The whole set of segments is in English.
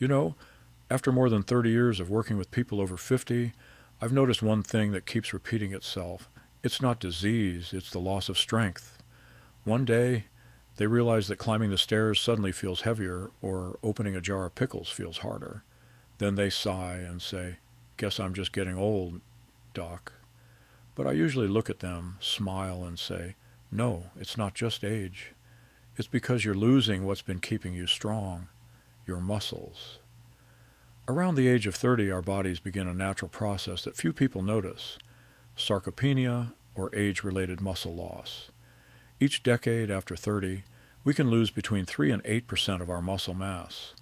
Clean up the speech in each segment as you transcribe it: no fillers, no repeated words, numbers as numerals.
You know, after more than 30 years of working with people over 50, I've noticed one thing that keeps repeating itself. It's not disease, it's the loss of strength. One day, they realize that climbing the stairs suddenly feels heavier or opening a jar of pickles feels harder. Then they sigh and say, "Guess I'm just getting old, Doc." But I usually look at them, smile, and say, "No, it's not just age. It's because you're losing what's been keeping you strong, your muscles." Around the age of 30, our bodies begin a natural process that few people notice: sarcopenia, or age-related muscle loss. Each decade after 30, we can lose between 3 and 8% of our muscle mass.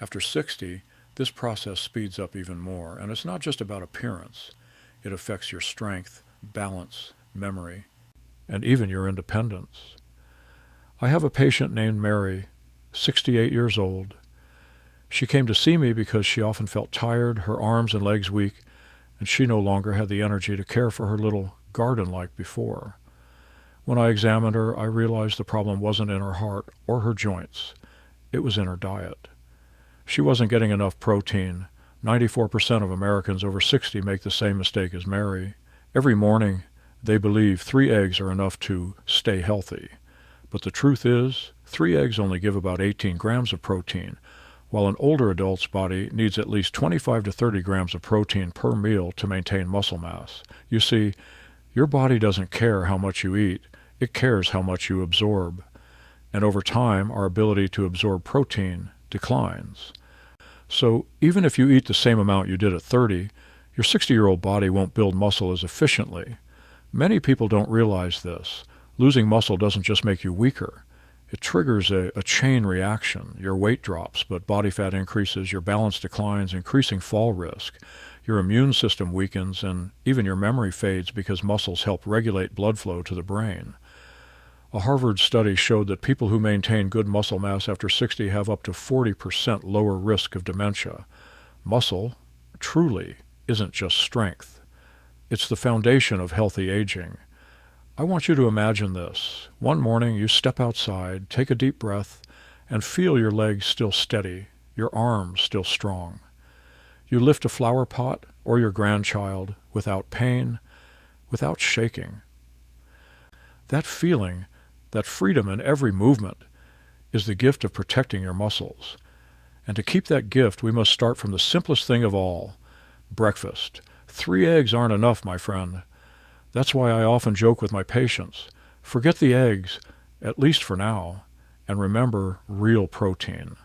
After 60, this process speeds up even more, and it's not just about appearance. It affects your strength, balance, memory, and even your independence. I have a patient named Mary, 68 years old. She came to see me because she often felt tired, her arms and legs weak, and she no longer had the energy to care for her little garden like before. When I examined her, I realized the problem wasn't in her heart or her joints. It was in her diet. She wasn't getting enough protein. 94% of Americans over 60 make the same mistake as Mary. Every morning, they believe 3 eggs are enough to stay healthy. But the truth is, 3 eggs only give about 18 grams of protein, while an older adult's body needs at least 25 to 30 grams of protein per meal to maintain muscle mass. You see, your body doesn't care how much you eat. It cares how much you absorb. And over time, our ability to absorb protein declines. So even if you eat the same amount you did at 30, your 60-year-old body won't build muscle as efficiently. Many people don't realize this. Losing muscle doesn't just make you weaker. It triggers a chain reaction. Your weight drops, but body fat increases, your balance declines, increasing fall risk. Your immune system weakens, and even your memory fades because muscles help regulate blood flow to the brain. A Harvard study showed that people who maintain good muscle mass after 60 have up to 40% lower risk of dementia. Muscle, truly, isn't just strength. It's the foundation of healthy aging. I want you to imagine this. One morning you step outside, take a deep breath, and feel your legs still steady, your arms still strong. You lift a flower pot or your grandchild without pain, without shaking. That feeling, that freedom in every movement, is the gift of protecting your muscles. And to keep that gift, we must start from the simplest thing of all, breakfast. 3 eggs aren't enough, my friend. That's why I often joke with my patients. Forget the eggs, at least for now, and remember real protein.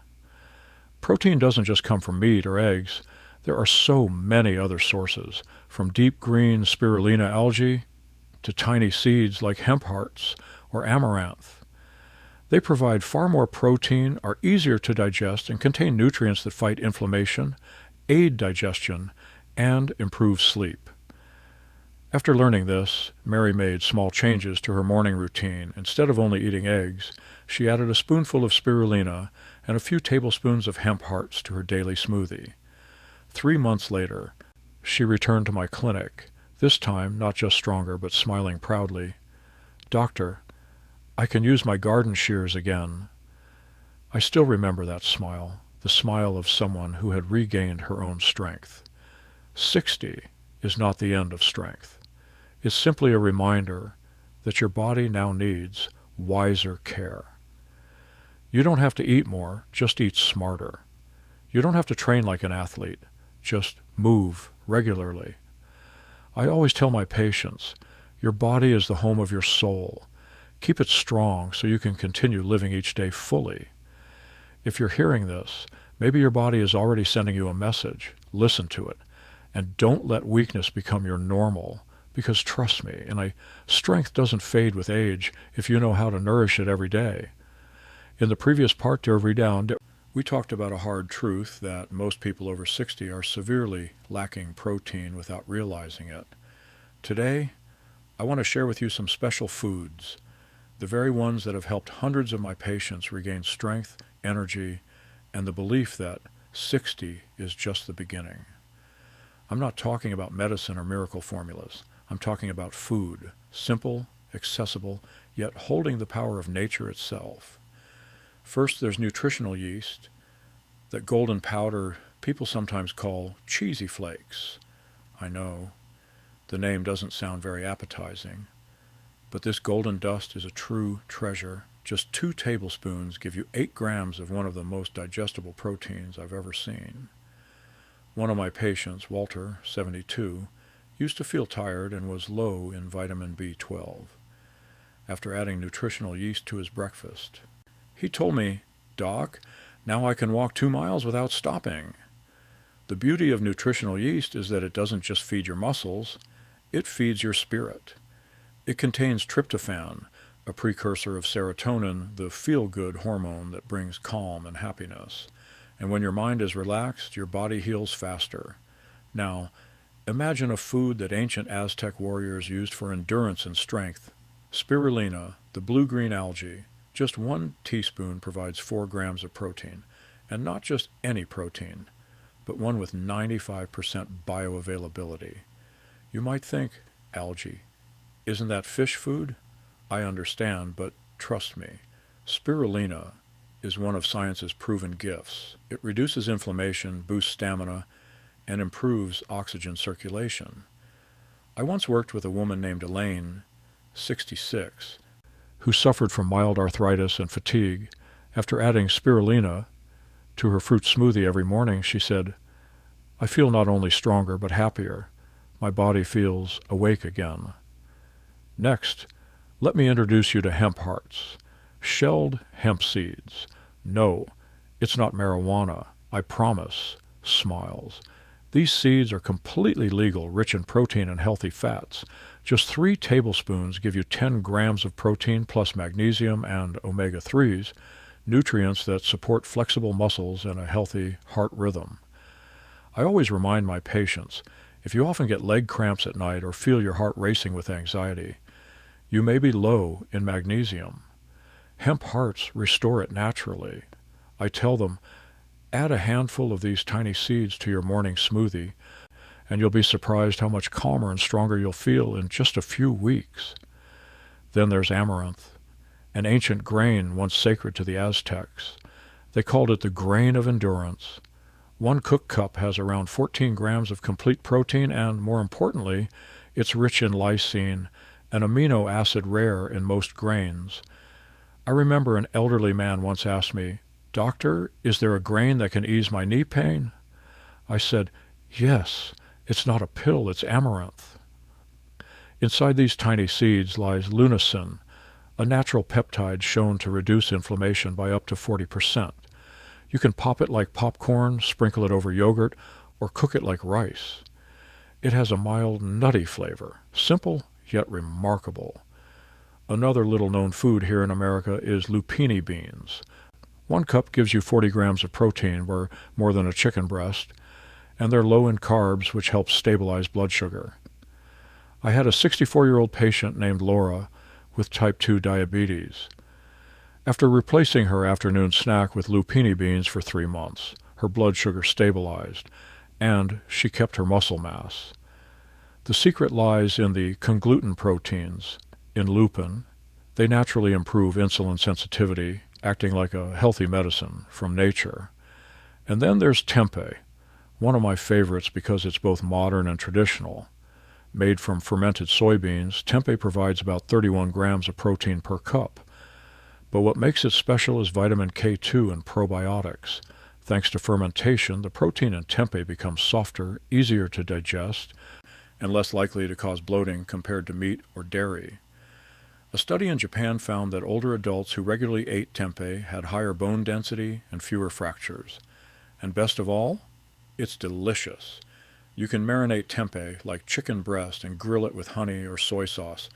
Protein doesn't just come from meat or eggs. There are so many other sources, from deep green spirulina algae to tiny seeds like hemp hearts or amaranth. They provide far more protein, are easier to digest, and contain nutrients that fight inflammation, aid digestion, and improve sleep. After learning this, Mary made small changes to her morning routine. Instead of only eating eggs, she added a spoonful of spirulina and a few tablespoons of hemp hearts to her daily smoothie. 3 months later, she returned to my clinic, this time not just stronger but smiling proudly. "Doctor, I can use my garden shears again." I still remember that smile, the smile of someone who had regained her own strength. 60 is not the end of strength. It's simply a reminder that your body now needs wiser care. You don't have to eat more, just eat smarter. You don't have to train like an athlete, just move regularly. I always tell my patients, your body is the home of your soul. Keep it strong so you can continue living each day fully. If you're hearing this, maybe your body is already sending you a message. Listen to it. And don't let weakness become your normal, because trust me, strength doesn't fade with age if you know how to nourish it every day. In the previous part to Every Down, we talked about a hard truth that most people over 60 are severely lacking protein without realizing it. Today, I want to share with you some special foods, the very ones that have helped hundreds of my patients regain strength, energy, and the belief that 60 is just the beginning. I'm not talking about medicine or miracle formulas. I'm talking about food, simple, accessible, yet holding the power of nature itself. First, there's nutritional yeast. That golden powder people sometimes call cheesy flakes. I know, the name doesn't sound very appetizing, but this golden dust is a true treasure. Just 2 tablespoons give you 8 grams of one of the most digestible proteins I've ever seen. One of my patients, Walter, 72, used to feel tired and was low in vitamin B12. After adding nutritional yeast to his breakfast, he told me, "Doc, now I can walk 2 miles without stopping." The beauty of nutritional yeast is that it doesn't just feed your muscles, it feeds your spirit. It contains tryptophan, a precursor of serotonin, the feel-good hormone that brings calm and happiness. And when your mind is relaxed, your body heals faster. Now, imagine a food that ancient Aztec warriors used for endurance and strength. Spirulina, the blue-green algae. Just 1 teaspoon provides 4 grams of protein. And not just any protein, but one with 95% bioavailability. You might think, algae, isn't that fish food? I understand, but trust me, spirulina is one of science's proven gifts. It reduces inflammation, boosts stamina, and improves oxygen circulation. I once worked with a woman named Elaine, 66, who suffered from mild arthritis and fatigue. After adding spirulina to her fruit smoothie every morning, she said, "I feel not only stronger but happier. My body feels awake again." Next, let me introduce you to hemp hearts. Shelled hemp seeds. No, it's not marijuana. I promise. Smiles. These seeds are completely legal, rich in protein and healthy fats. Just 3 tablespoons give you 10 grams of protein plus magnesium and omega-3s, nutrients that support flexible muscles and a healthy heart rhythm. I always remind my patients, if you often get leg cramps at night or feel your heart racing with anxiety, you may be low in magnesium. Hemp hearts restore it naturally. I tell them, add a handful of these tiny seeds to your morning smoothie, and you'll be surprised how much calmer and stronger you'll feel in just a few weeks. Then there's amaranth, an ancient grain once sacred to the Aztecs. They called it the grain of endurance. 1 cooked cup has around 14 grams of complete protein, and more importantly, it's rich in lysine, an amino acid rare in most grains. I remember an elderly man once asked me, "Doctor, is there a grain that can ease my knee pain?" I said, "Yes, it's not a pill, it's amaranth." Inside these tiny seeds lies lunasin, a natural peptide shown to reduce inflammation by up to 40%. You can pop it like popcorn, sprinkle it over yogurt, or cook it like rice. It has a mild, nutty flavor, simple yet remarkable. Another little-known food here in America is lupini beans. 1 cup gives you 40 grams of protein, or more than a chicken breast, and they're low in carbs, which helps stabilize blood sugar. I had a 64-year-old patient named Laura with type 2 diabetes. After replacing her afternoon snack with lupini beans for 3 months, her blood sugar stabilized, and she kept her muscle mass. The secret lies in the congluten proteins, in lupin. They naturally improve insulin sensitivity, acting like a healthy medicine from nature. And then there's tempeh, one of my favorites because it's both modern and traditional. Made from fermented soybeans, tempeh provides about 31 grams of protein per cup. But what makes it special is vitamin K2 and probiotics. Thanks to fermentation, the protein in tempeh becomes softer, easier to digest, and less likely to cause bloating compared to meat or dairy. A study in Japan found that older adults who regularly ate tempeh had higher bone density and fewer fractures. And best of all, it's delicious. You can marinate tempeh like chicken breast and grill it with honey or soy sauce,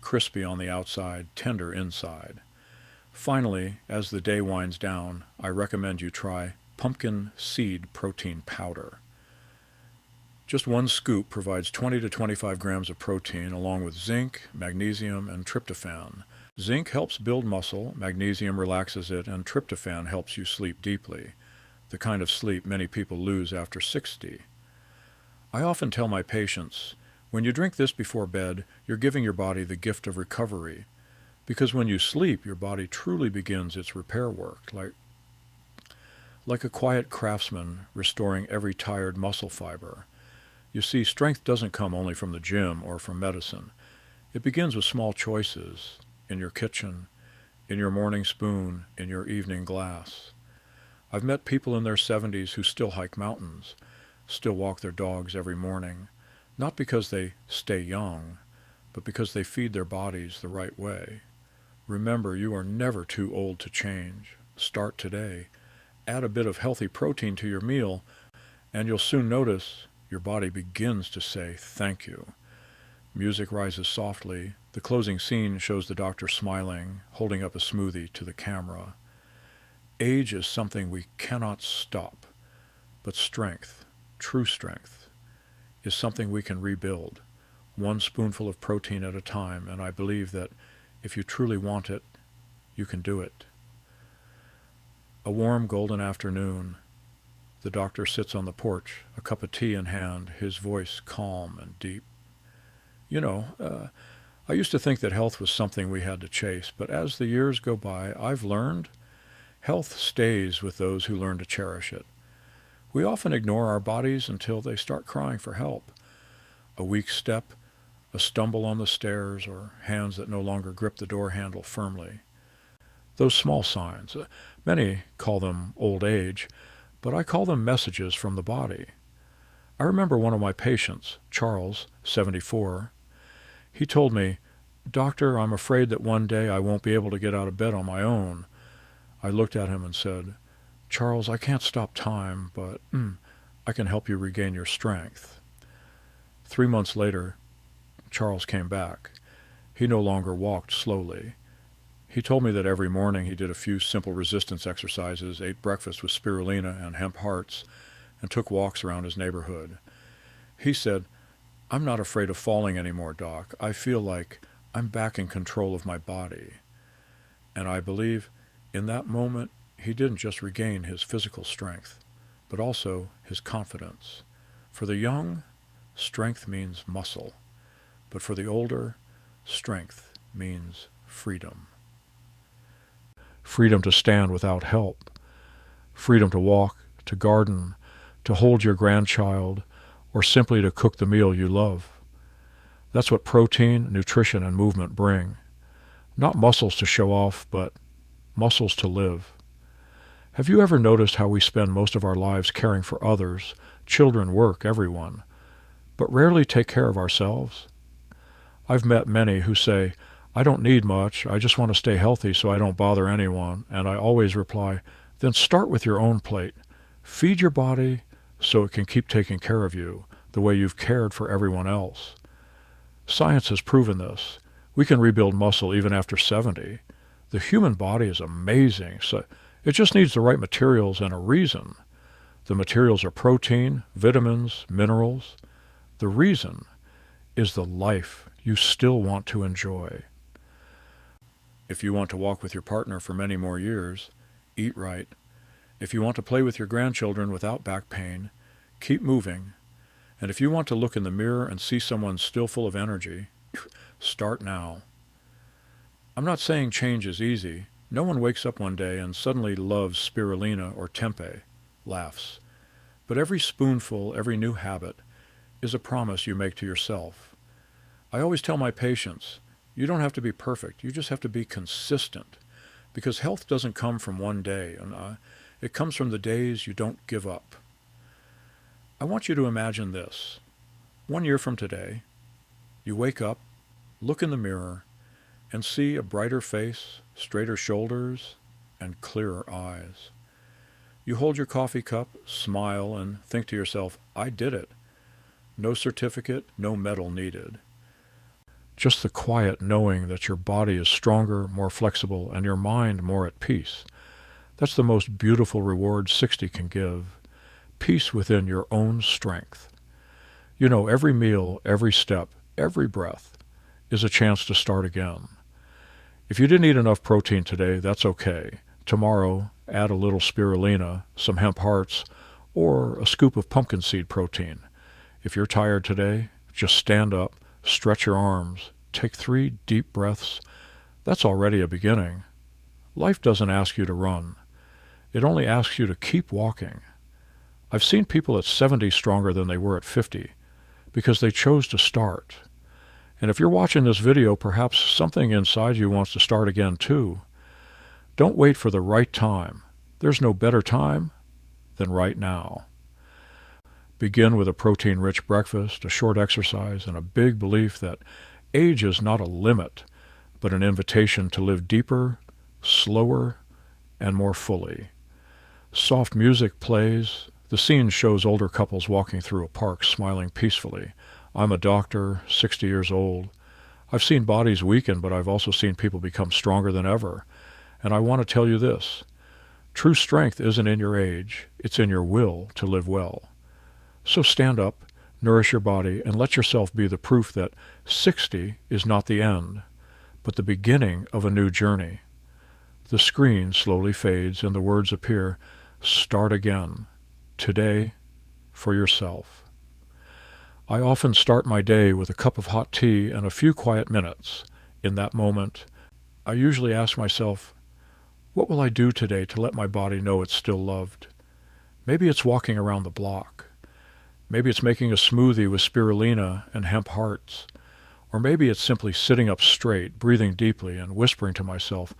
crispy on the outside, tender inside. Finally, as the day winds down, I recommend you try pumpkin seed protein powder. Just 1 scoop provides 20 to 25 grams of protein along with zinc, magnesium, and tryptophan. Zinc helps build muscle, magnesium relaxes it, and tryptophan helps you sleep deeply, the kind of sleep many people lose after 60. I often tell my patients, when you drink this before bed, you're giving your body the gift of recovery, because when you sleep, your body truly begins its repair work, like a quiet craftsman restoring every tired muscle fiber. You see, strength doesn't come only from the gym or from medicine. It begins with small choices in your kitchen, in your morning spoon, in your evening glass. I've met people in their 70s who still hike mountains, still walk their dogs every morning, not because they stay young, but because they feed their bodies the right way. Remember, you are never too old to change. Start today. Add a bit of healthy protein to your meal, and you'll soon notice your body begins to say thank you. Music rises softly. The closing scene shows the doctor smiling, holding up a smoothie to the camera. Age is something we cannot stop, but strength, true strength, is something we can rebuild, one spoonful of protein at a time, and I believe that if you truly want it, you can do it. A warm golden afternoon. The doctor sits on the porch, a cup of tea in hand, his voice calm and deep. I used to think that health was something we had to chase, but as the years go by, I've learned health stays with those who learn to cherish it. We often ignore our bodies until they start crying for help. A weak step, a stumble on the stairs, or hands that no longer grip the door handle firmly. Those small signs, many call them old age, but I call them messages from the body. I remember one of my patients, Charles, 74. He told me, "Doctor, I'm afraid that one day I won't be able to get out of bed on my own." I looked at him and said, "Charles, I can't stop time, but I can help you regain your strength." 3 months later, Charles came back. He no longer walked slowly. He told me that every morning he did a few simple resistance exercises, ate breakfast with spirulina and hemp hearts, and took walks around his neighborhood. He said, "I'm not afraid of falling anymore, Doc. I feel like I'm back in control of my body." And I believe in that moment he didn't just regain his physical strength, but also his confidence. For the young, strength means muscle. But for the older, strength means freedom. Freedom to stand without help. Freedom to walk, to garden, to hold your grandchild, or simply to cook the meal you love. That's what protein, nutrition, and movement bring. Not muscles to show off, but muscles to live. Have you ever noticed how we spend most of our lives caring for others, children, work, everyone, but rarely take care of ourselves? I've met many who say, "I don't need much, I just want to stay healthy so I don't bother anyone," and I always reply, then start with your own plate. Feed your body so it can keep taking care of you the way you've cared for everyone else. Science has proven this. We can rebuild muscle even after 70. The human body is amazing, so it just needs the right materials and a reason. The materials are protein, vitamins, minerals. The reason is the life you still want to enjoy. If you want to walk with your partner for many more years, eat right. If you want to play with your grandchildren without back pain, keep moving. And if you want to look in the mirror and see someone still full of energy, start now. I'm not saying change is easy. No one wakes up one day and suddenly loves spirulina or tempeh, laughs. But every spoonful, every new habit, is a promise you make to yourself. I always tell my patients, you don't have to be perfect, you just have to be consistent. Because health doesn't come from one day, and it comes from the days you don't give up. I want you to imagine this. 1 year from today, you wake up, look in the mirror, and see a brighter face, straighter shoulders, and clearer eyes. You hold your coffee cup, smile, and think to yourself, I did it. No certificate, no medal needed. Just the quiet knowing that your body is stronger, more flexible, and your mind more at peace. That's the most beautiful reward 60 can give. Peace within your own strength. You know, every meal, every step, every breath is a chance to start again. If you didn't eat enough protein today, that's okay. Tomorrow, add a little spirulina, some hemp hearts, or a scoop of pumpkin seed protein. If you're tired today, just stand up, stretch your arms, take 3 deep breaths. That's already a beginning. Life doesn't ask you to run. It only asks you to keep walking. I've seen people at 70 stronger than they were at 50 because they chose to start. And if you're watching this video, perhaps something inside you wants to start again too. Don't wait for the right time. There's no better time than right now. Begin with a protein-rich breakfast, a short exercise, and a big belief that age is not a limit, but an invitation to live deeper, slower, and more fully. Soft music plays. The scene shows older couples walking through a park, smiling peacefully. I'm a doctor, 60 years old. I've seen bodies weaken, but I've also seen people become stronger than ever. And I want to tell you this. True strength isn't in your age. It's in your will to live well. So stand up, nourish your body, and let yourself be the proof that 60 is not the end, but the beginning of a new journey. The screen slowly fades and the words appear, start again, today, for yourself. I often start my day with a cup of hot tea and a few quiet minutes. In that moment, I usually ask myself, what will I do today to let my body know it's still loved? Maybe it's walking around the block. Maybe it's making a smoothie with spirulina and hemp hearts. Or maybe it's simply sitting up straight, breathing deeply, and whispering to myself,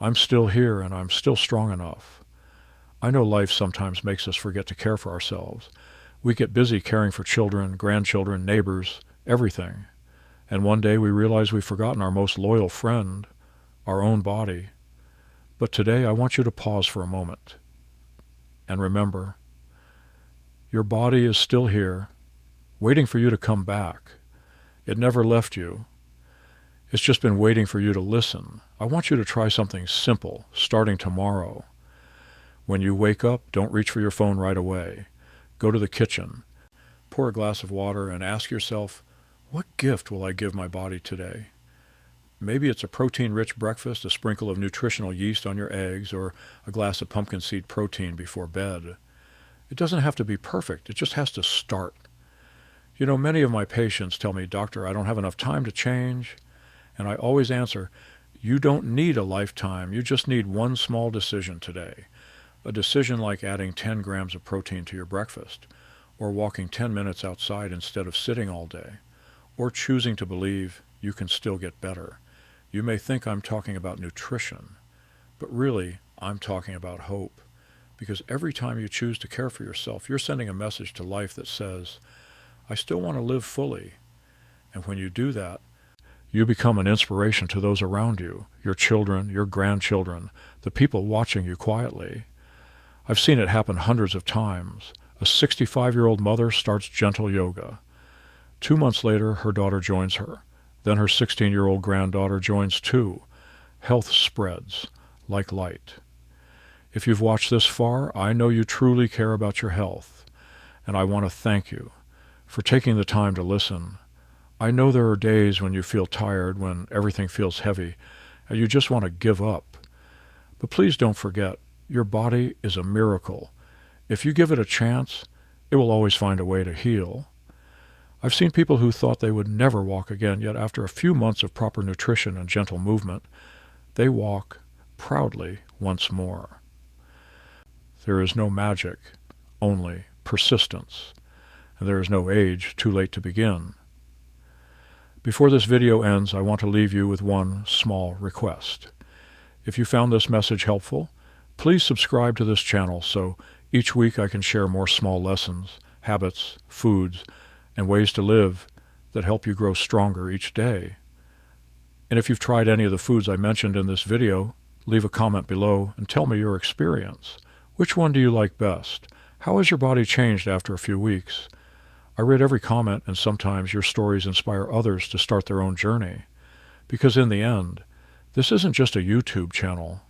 I'm still here and I'm still strong enough. I know life sometimes makes us forget to care for ourselves. We get busy caring for children, grandchildren, neighbors, everything. And one day we realize we've forgotten our most loyal friend, our own body. But today I want you to pause for a moment. And remember, your body is still here, waiting for you to come back. It never left you. It's just been waiting for you to listen. I want you to try something simple, starting tomorrow. When you wake up, don't reach for your phone right away. Go to the kitchen, pour a glass of water, and ask yourself, what gift will I give my body today? Maybe it's a protein-rich breakfast, a sprinkle of nutritional yeast on your eggs, or a glass of pumpkin seed protein before bed. It doesn't have to be perfect. It just has to start. You know, many of my patients tell me, Doctor, I don't have enough time to change. And I always answer, you don't need a lifetime. You just need one small decision today. A decision like adding 10 grams of protein to your breakfast, or walking 10 minutes outside instead of sitting all day, or choosing to believe you can still get better. You may think I'm talking about nutrition, but really I'm talking about hope. Because every time you choose to care for yourself, you're sending a message to life that says, I still want to live fully. And when you do that, you become an inspiration to those around you, your children, your grandchildren, the people watching you quietly. I've seen it happen hundreds of times. A 65-year-old mother starts gentle yoga. 2 months later, her daughter joins her. Then her 16-year-old granddaughter joins too. Health spreads like light. If you've watched this far, I know you truly care about your health, and I want to thank you for taking the time to listen. I know there are days when you feel tired, when everything feels heavy, and you just want to give up. But please don't forget, your body is a miracle. If you give it a chance, it will always find a way to heal. I've seen people who thought they would never walk again, yet after a few months of proper nutrition and gentle movement, they walk proudly once more. There is no magic, only persistence, and there is no age too late to begin. Before this video ends, I want to leave you with one small request. If you found this message helpful, please subscribe to this channel so each week I can share more small lessons, habits, foods, and ways to live that help you grow stronger each day. And if you've tried any of the foods I mentioned in this video, leave a comment below and tell me your experience. Which one do you like best? How has your body changed after a few weeks? I read every comment, and sometimes your stories inspire others to start their own journey. Because in the end, this isn't just a YouTube channel.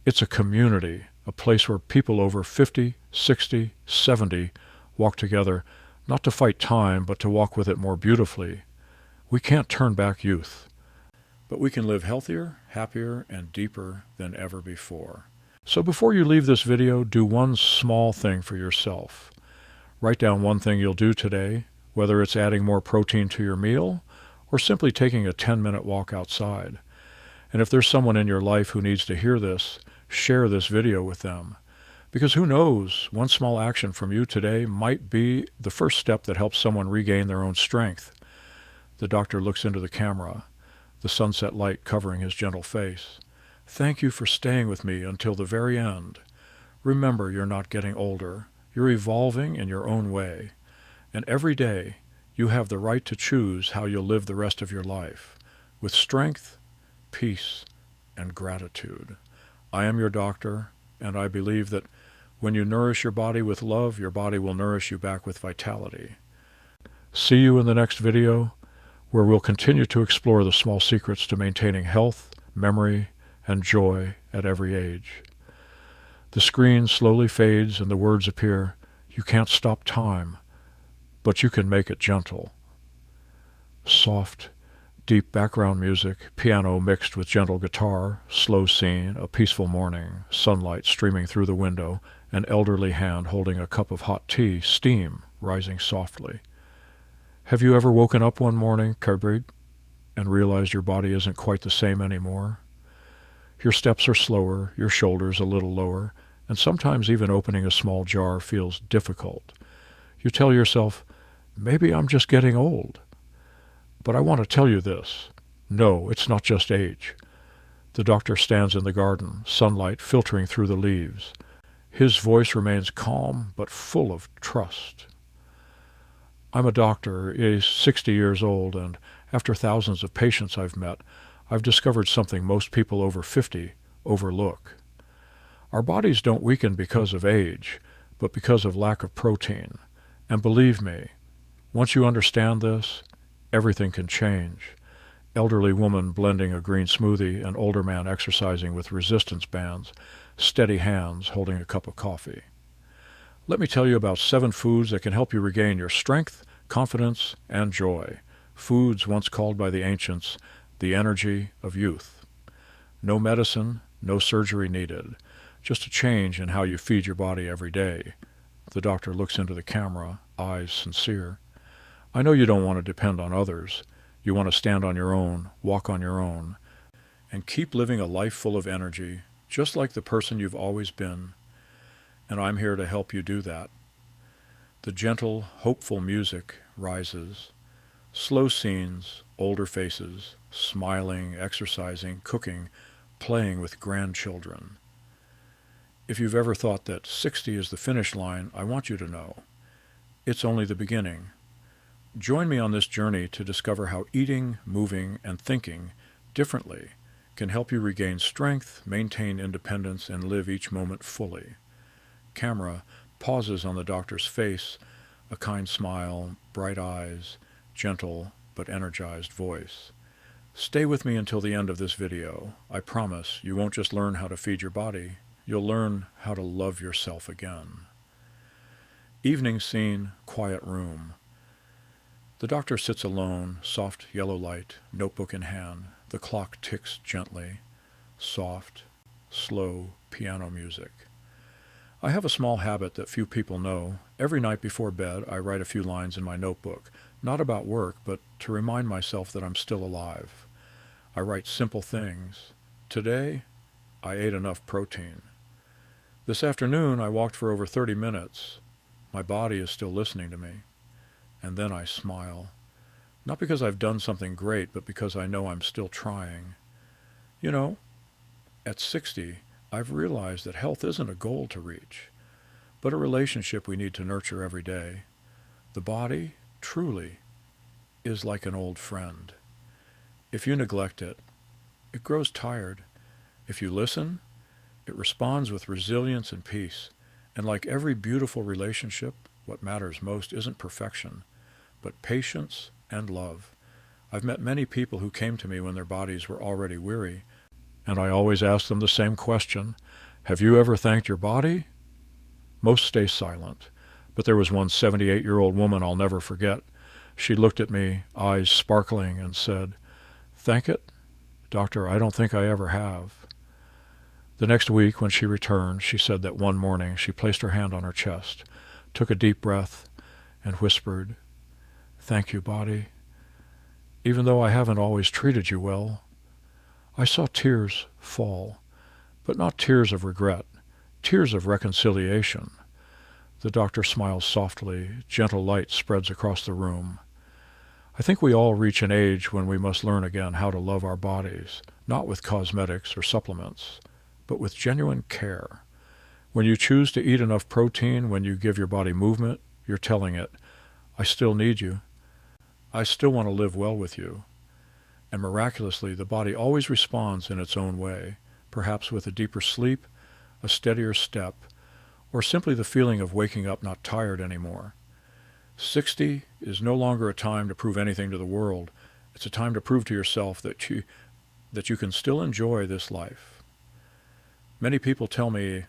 It's a community, a place where people over 50, 60, 70 walk together, not to fight time, but to walk with it more beautifully. We can't turn back youth, but we can live healthier, happier, and deeper than ever before. So before you leave this video, do one small thing for yourself. Write down one thing you'll do today, whether it's adding more protein to your meal or simply taking a 10-minute walk outside. And if there's someone in your life who needs to hear this, share this video with them. Because who knows, one small action from you today might be the first step that helps someone regain their own strength. The doctor looks into the camera, the sunset light covering his gentle face. Thank you for staying with me until the very end. Remember, you're not getting older. You're evolving in your own way. And every day, you have the right to choose how you'll live the rest of your life, with strength, peace, and gratitude. I am your doctor, and I believe that when you nourish your body with love, your body will nourish you back with vitality. See you in the next video, where we'll continue to explore the small secrets to maintaining health, memory, and joy at every age. The screen slowly fades and the words appear, "You can't stop time, but you can make it gentle." Soft, deep background music, piano mixed with gentle guitar, slow scene, a peaceful morning, sunlight streaming through the window, an elderly hand holding a cup of hot tea, steam rising softly. Have you ever woken up one morning, Kabrid, and realized your body isn't quite the same anymore? Your steps are slower, your shoulders a little lower, and sometimes even opening a small jar feels difficult. You tell yourself, maybe I'm just getting old. But I want to tell you this. No, it's not just age. The doctor stands in the garden, sunlight filtering through the leaves. His voice remains calm but full of trust. I'm a doctor, 60 years old, and after thousands of patients I've met, I've discovered something most people over 50 overlook. Our bodies don't weaken because of age, but because of lack of protein. And believe me, once you understand this, everything can change. Elderly woman blending a green smoothie, an older man exercising with resistance bands, steady hands holding a cup of coffee. Let me tell you about 7 foods that can help you regain your strength, confidence, and joy. Foods once called by the ancients the energy of youth. No medicine, no surgery needed. Just a change in how you feed your body every day. The doctor looks into the camera, eyes sincere. I know you don't want to depend on others. You want to stand on your own, walk on your own, and keep living a life full of energy, just like the person you've always been. And I'm here to help you do that. The gentle, hopeful music rises. Slow scenes, older faces, smiling, exercising, cooking, playing with grandchildren. If you've ever thought that 60 is the finish line, I want you to know, it's only the beginning. Join me on this journey to discover how eating, moving, and thinking differently can help you regain strength, maintain independence, and live each moment fully. Camera pauses on the doctor's face, a kind smile, bright eyes, gentle but energized voice. Stay with me until the end of this video. I promise you won't just learn how to feed your body, you'll learn how to love yourself again. Evening scene, quiet room. The doctor sits alone, soft yellow light, notebook in hand. The clock ticks gently. Soft, slow piano music. I have a small habit that few people know. Every night before bed, I write a few lines in my notebook, not about work, but to remind myself that I'm still alive. I write simple things. Today, I ate enough protein. This afternoon, I walked for over 30 minutes. My body is still listening to me. And then I smile. Not because I've done something great, but because I know I'm still trying. You know, at 60, I've realized that health isn't a goal to reach, but a relationship we need to nurture every day. The body, truly, is like an old friend. If you neglect it, it grows tired. If you listen, it responds with resilience and peace. And like every beautiful relationship, what matters most isn't perfection, but patience and love. I've met many people who came to me when their bodies were already weary, and I always ask them the same question. Have you ever thanked your body? Most stay silent, but there was one 78-year-old woman I'll never forget. She looked at me, eyes sparkling, and said, "Thank it? Doctor, I don't think I ever have." The next week, when she returned, she said that one morning she placed her hand on her chest, took a deep breath, and whispered, "Thank you, body. Even though I haven't always treated you well." I saw tears fall, but not tears of regret, tears of reconciliation. The doctor smiles softly. Gentle light spreads across the room. I think we all reach an age when we must learn again how to love our bodies, not with cosmetics or supplements, but with genuine care. When you choose to eat enough protein, when you give your body movement, you're telling it, I still need you. I still want to live well with you. And miraculously, the body always responds in its own way, perhaps with a deeper sleep, a steadier step, or simply the feeling of waking up not tired anymore. 60 is no longer a time to prove anything to the world. It's a time to prove to yourself that you can still enjoy this life. Many people tell me,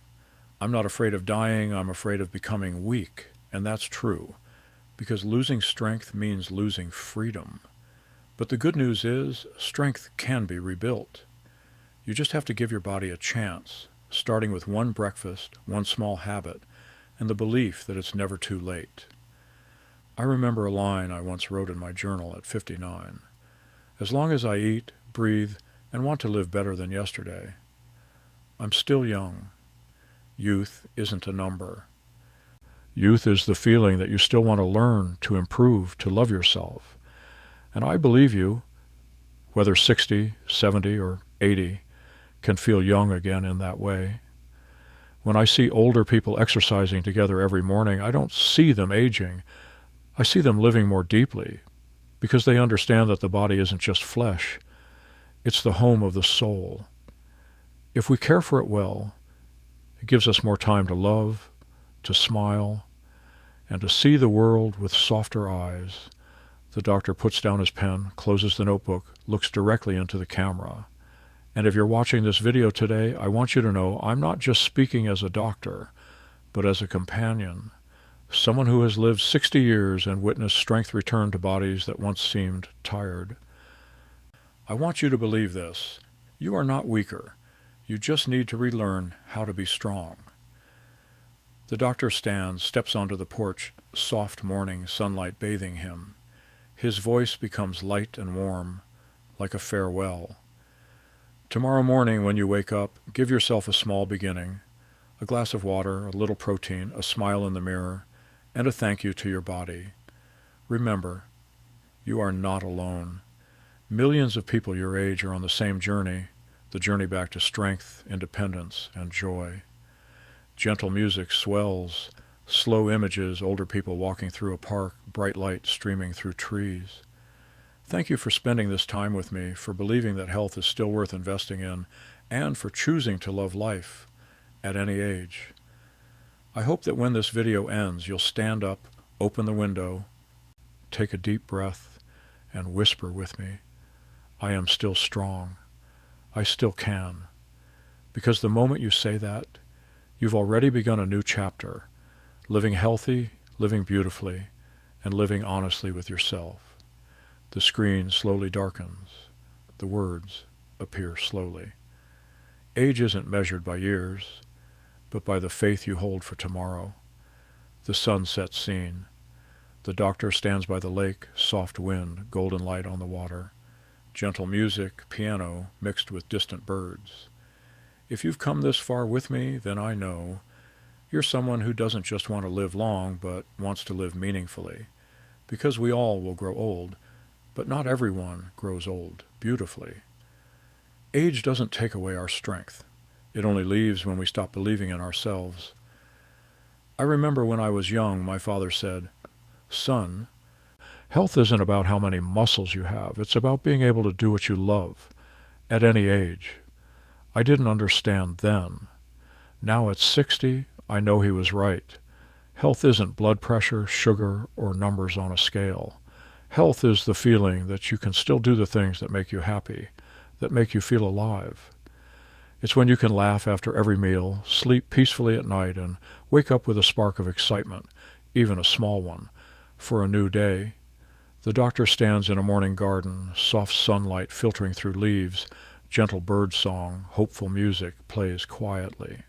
I'm not afraid of dying, I'm afraid of becoming weak. And that's true, because losing strength means losing freedom. But the good news is, strength can be rebuilt. You just have to give your body a chance, starting with one breakfast, one small habit, and the belief that it's never too late. I remember a line I once wrote in my journal at 59. As long as I eat, breathe, and want to live better than yesterday, I'm still young. Youth isn't a number. Youth is the feeling that you still want to learn, to improve, to love yourself. And I believe you, whether 60, 70, or 80, can feel young again in that way. When I see older people exercising together every morning, I don't see them aging. I see them living more deeply, because they understand that the body isn't just flesh. It's the home of the soul. If we care for it well, it gives us more time to love, to smile, and to see the world with softer eyes. The doctor puts down his pen, closes the notebook, looks directly into the camera. And if you're watching this video today, I want you to know I'm not just speaking as a doctor, but as a companion, someone who has lived 60 years and witnessed strength return to bodies that once seemed tired. I want you to believe this. You are not weaker. You just need to relearn how to be strong. The doctor stands, steps onto the porch, soft morning sunlight bathing him. His voice becomes light and warm, like a farewell. Tomorrow morning when you wake up, give yourself a small beginning, a glass of water, a little protein, a smile in the mirror, and a thank you to your body. Remember, you are not alone. Millions of people your age are on the same journey, the journey back to strength, independence, and joy. Gentle music swells, slow images, older people walking through a park, bright light streaming through trees. Thank you for spending this time with me, for believing that health is still worth investing in, and for choosing to love life at any age. I hope that when this video ends, you'll stand up, open the window, take a deep breath, and whisper with me, I am still strong. I still can. Because the moment you say that, you've already begun a new chapter, living healthy, living beautifully, and living honestly with yourself. The screen slowly darkens. The words appear slowly. Age isn't measured by years, but by the faith you hold for tomorrow. The sunset scene. The doctor stands by the lake, soft wind, golden light on the water. Gentle music, piano, mixed with distant birds. If you've come this far with me, then I know you're someone who doesn't just want to live long, but wants to live meaningfully. Because we all will grow old, but not everyone grows old beautifully. Age doesn't take away our strength. It only leaves when we stop believing in ourselves. I remember when I was young, my father said, Son, health isn't about how many muscles you have. It's about being able to do what you love, at any age. I didn't understand then. Now at 60, I know he was right. Health isn't blood pressure, sugar, or numbers on a scale. Health is the feeling that you can still do the things that make you happy, that make you feel alive. It's when you can laugh after every meal, sleep peacefully at night, and wake up with a spark of excitement, even a small one, for a new day. The doctor stands in a morning garden, soft sunlight filtering through leaves, gentle bird song, hopeful music plays quietly.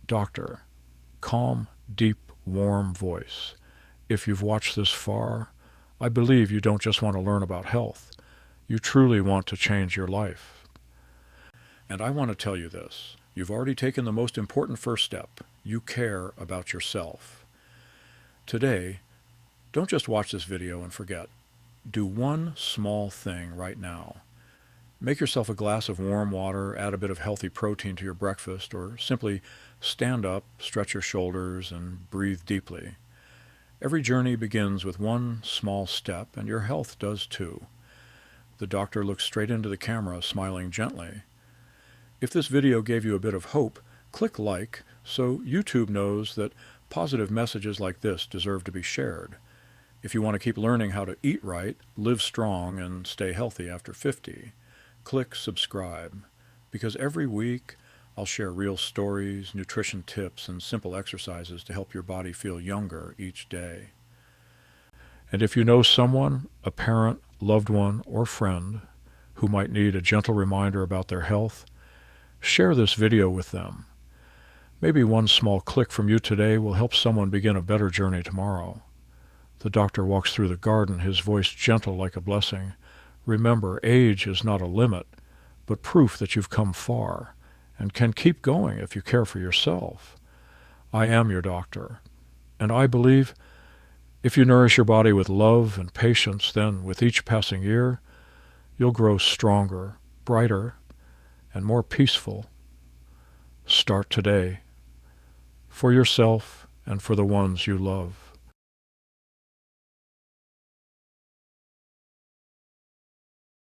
Doctor, calm, deep, warm voice. If you've watched this far, I believe you don't just want to learn about health. You truly want to change your life. And I want to tell you this. You've already taken the most important first step. You care about yourself. Today, don't just watch this video and forget. Do one small thing right now. Make yourself a glass of warm water, add a bit of healthy protein to your breakfast, or simply stand up, stretch your shoulders, and breathe deeply. Every journey begins with one small step, and your health does too. The doctor looks straight into the camera, smiling gently. If this video gave you a bit of hope, click like so YouTube knows that positive messages like this deserve to be shared. If you want to keep learning how to eat right, live strong, and stay healthy after 50, click subscribe, because every week I'll share real stories, nutrition tips, and simple exercises to help your body feel younger each day. And if you know someone, a parent, loved one, or friend, who might need a gentle reminder about their health, share this video with them. Maybe one small click from you today will help someone begin a better journey tomorrow. The doctor walks through the garden, his voice gentle like a blessing. Remember, age is not a limit, but proof that you've come far and can keep going if you care for yourself. I am your doctor, and I believe if you nourish your body with love and patience, then with each passing year, you'll grow stronger, brighter, and more peaceful. Start today, for yourself and for the ones you love.